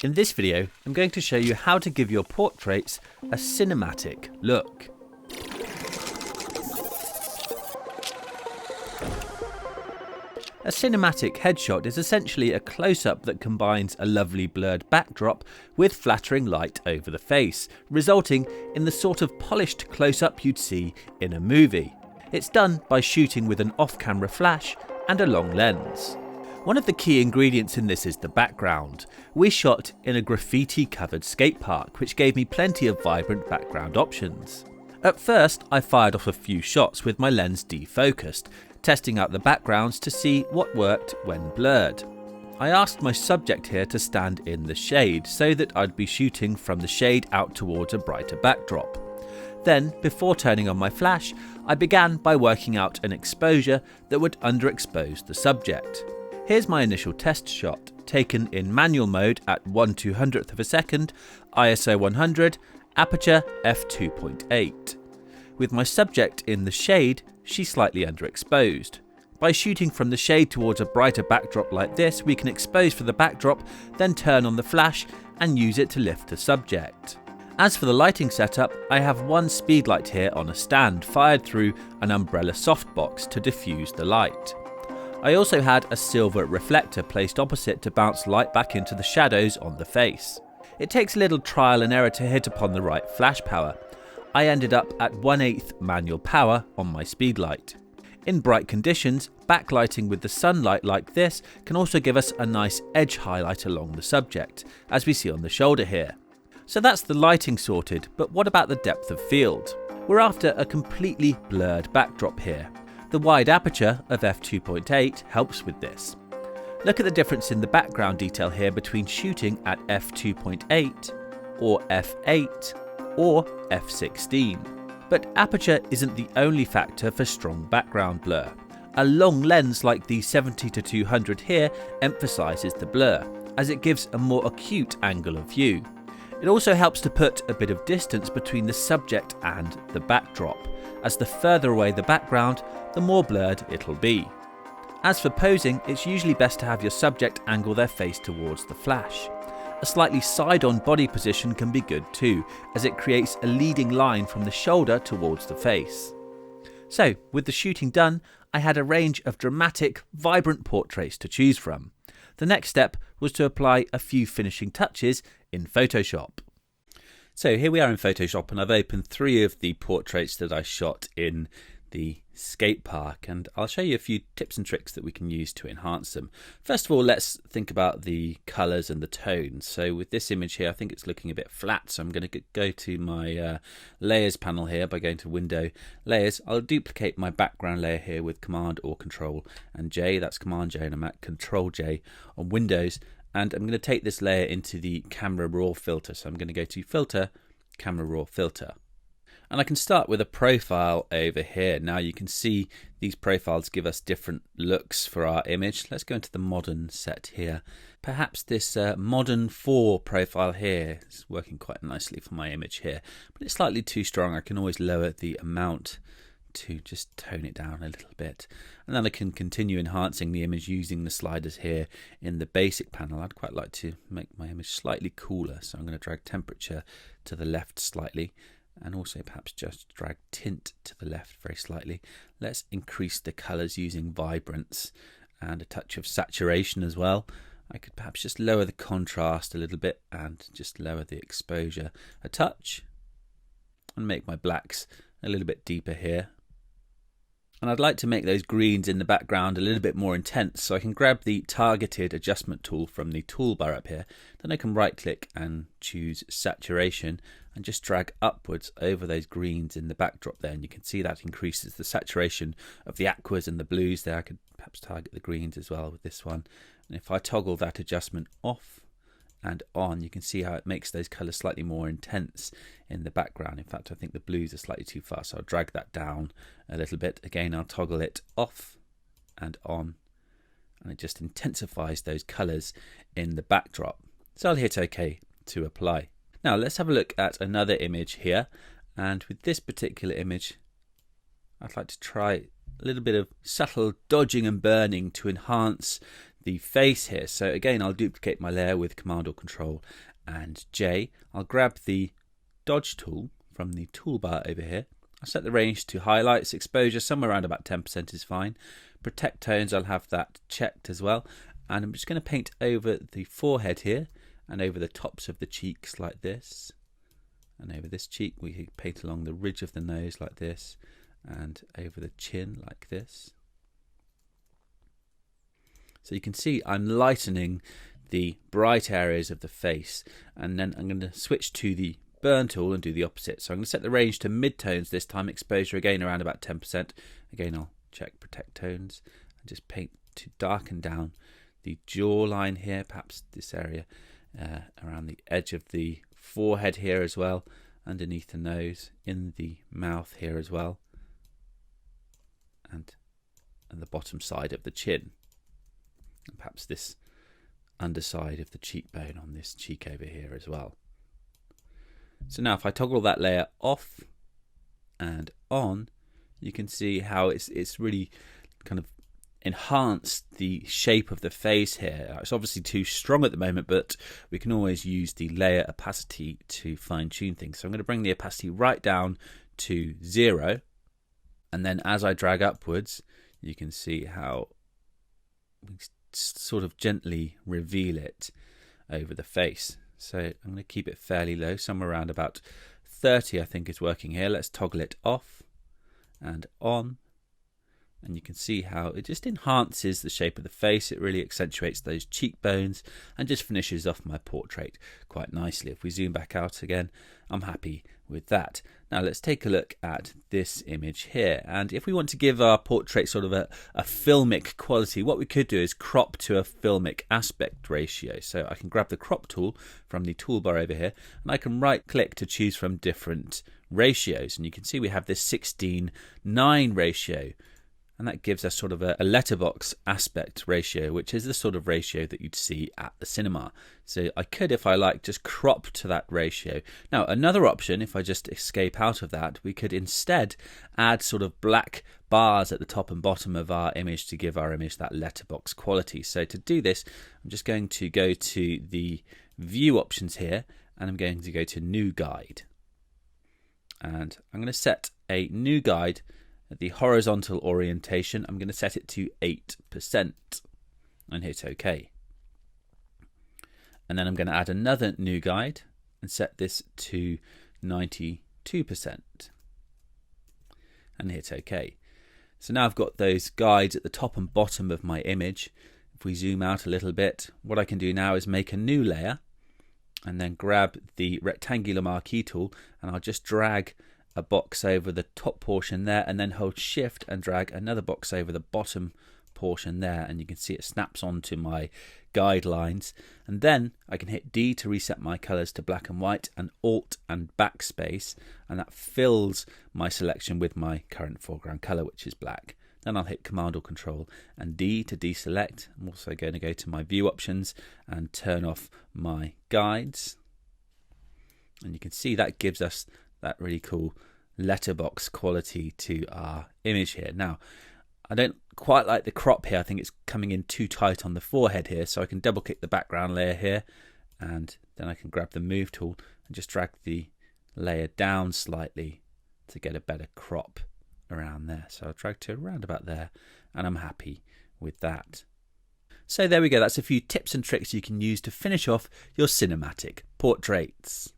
In this video, I'm going to show you how to give your portraits a cinematic look. A cinematic headshot is essentially a close-up that combines a lovely blurred backdrop with flattering light over the face, resulting in the sort of polished close-up you'd see in a movie. It's done by shooting with an off-camera flash and a long lens. One of the key ingredients in this is the background. We shot in a graffiti-covered skate park, which gave me plenty of vibrant background options. At first, I fired off a few shots with my lens defocused, testing out the backgrounds to see what worked when blurred. I asked my subject here to stand in the shade so that I'd be shooting from the shade out towards a brighter backdrop. Then, before turning on my flash, I began by working out an exposure that would underexpose the subject. Here's my initial test shot, taken in manual mode at 1/200th of a second, ISO 100, aperture f2.8. With my subject in the shade, she's slightly underexposed. By shooting from the shade towards a brighter backdrop like this, we can expose for the backdrop, then turn on the flash and use it to lift the subject. As for the lighting setup, I have one speed light here on a stand fired through an umbrella softbox to diffuse the light. I also had a silver reflector placed opposite to bounce light back into the shadows on the face. It takes a little trial and error to hit upon the right flash power. I ended up at 1/8 manual power on my speed light. In bright conditions, backlighting with the sunlight like this can also give us a nice edge highlight along the subject, as we see on the shoulder here. So that's the lighting sorted, but what about the depth of field? We're after a completely blurred backdrop here. The wide aperture of f2.8 helps with this. Look at the difference in the background detail here between shooting at f2.8 or f8 or f16. But aperture isn't the only factor for strong background blur. A long lens like the 70-200 here emphasises the blur, as it gives a more acute angle of view. It also helps to put a bit of distance between the subject and the backdrop, as the further away the background, the more blurred it'll be. As for posing, it's usually best to have your subject angle their face towards the flash. A slightly side-on body position can be good too, as it creates a leading line from the shoulder towards the face. So, with the shooting done, I had a range of dramatic, vibrant portraits to choose from. The next step was to apply a few finishing touches in Photoshop. So here we are in Photoshop, and I've opened 3 of the portraits that I shot in the skate park, and I'll show you a few tips and tricks that we can use to enhance them. First of all, let's think about the colours and the tones. So with this image here, I think it's looking a bit flat, so I'm going to go to my layers panel here by going to Window, Layers. I'll duplicate my background layer here with Command or Control and J. That's Command J, and I'm at Control J on Windows. And I'm going to take this layer into the Camera Raw filter. So I'm going to go to Filter, Camera Raw Filter. And I can start with a profile over here. Now you can see these profiles give us different looks for our image. Let's go into the modern set here. Perhaps this modern 4 profile here is working quite nicely for my image here, but it's slightly too strong. I can always lower the amount to just tone it down a little bit, and then I can continue enhancing the image using the sliders here in the basic panel. I'd quite like to make my image slightly cooler, so I'm going to drag temperature to the left slightly, and also perhaps just drag tint to the left very slightly. Let's increase the colours using vibrance and a touch of saturation as well. I could perhaps just lower the contrast a little bit and just lower the exposure a touch, and make my blacks a little bit deeper here. And I'd like to make those greens in the background a little bit more intense, so I can grab the targeted adjustment tool from the toolbar up here. Then I can right click and choose saturation and just drag upwards over those greens in the backdrop there, and you can see that increases the saturation of the aquas and the blues there. I could perhaps target the greens as well with this one. And if I toggle that adjustment off and on, you can see how it makes those colours slightly more intense in the background. In fact, I think the blues are slightly too far, so I'll drag that down a little bit. Again, I'll toggle it off and on, and it just intensifies those colours in the backdrop. So I'll hit OK to apply. Now let's have a look at another image here, and with this particular image, I'd like to try a little bit of subtle dodging and burning to enhance the face here. So again, I'll duplicate my layer with Command or Control and J. I'll grab the dodge tool from the toolbar over here. I'll set the range to highlights, exposure, somewhere around about 10% is fine. Protect tones, I'll have that checked as well. And I'm just going to paint over the forehead here and over the tops of the cheeks like this. And over this cheek, we can paint along the ridge of the nose like this, and over the chin like this. So you can see I'm lightening the bright areas of the face, and then I'm going to switch to the burn tool and do the opposite. So I'm going to set the range to mid-tones this time, exposure again around about 10%. Again, I'll check protect tones and just paint to darken down the jawline here, perhaps this area around the edge of the forehead here as well, underneath the nose, in the mouth here as well, and the bottom side of the chin, and perhaps this underside of the cheekbone on this cheek over here as well. So now if I toggle that layer off and on, you can see how it's really kind of enhanced the shape of the face here. It's obviously too strong at the moment, but we can always use the layer opacity to fine tune things. So I'm going to bring the opacity right down to 0, and then as I drag upwards, you can see how we sort of gently reveal it over the face. So I'm going to keep it fairly low, somewhere around about 30 I think is working here. Let's toggle it off and on, and you can see how it just enhances the shape of the face. It really accentuates those cheekbones and just finishes off my portrait quite nicely. If we zoom back out again, I'm happy with that. Now let's take a look at this image here, and if we want to give our portrait sort of a filmic quality, what we could do is crop to a filmic aspect ratio. So I can grab the crop tool from the toolbar over here, and I can right click to choose from different ratios, and you can see we have this 16:9 ratio, and that gives us sort of a letterbox aspect ratio, which is the sort of ratio that you'd see at the cinema. So I could, if I like, just crop to that ratio. Now another option, if I just escape out of that, we could instead add sort of black bars at the top and bottom of our image to give our image that letterbox quality. So to do this, I'm just going to go to the view options here, and I'm going to go to new guide, and I'm going to set a new guide at the horizontal orientation. I'm going to set it to 8% and hit OK. And then I'm going to add another new guide and set this to 92% and hit OK. So now I've got those guides at the top and bottom of my image. If we zoom out a little bit, what I can do now is make a new layer and then grab the rectangular marquee tool, and I'll just drag a box over the top portion there, and then hold shift and drag another box over the bottom portion there, and you can see it snaps onto my guidelines. And then I can hit D to reset my colors to black and white, and Alt and backspace, and that fills my selection with my current foreground color, which is black. Then I'll hit Command or Control and D to deselect. I'm also going to go to my view options and turn off my guides, and you can see that gives us that really cool letterbox quality to our image here. Now, I don't quite like the crop here. I think it's coming in too tight on the forehead here, so I can double click the background layer here, and then I can grab the move tool and just drag the layer down slightly to get a better crop around there. So I'll drag to around about there, and I'm happy with that. So there we go. That's a few tips and tricks you can use to finish off your cinematic portraits.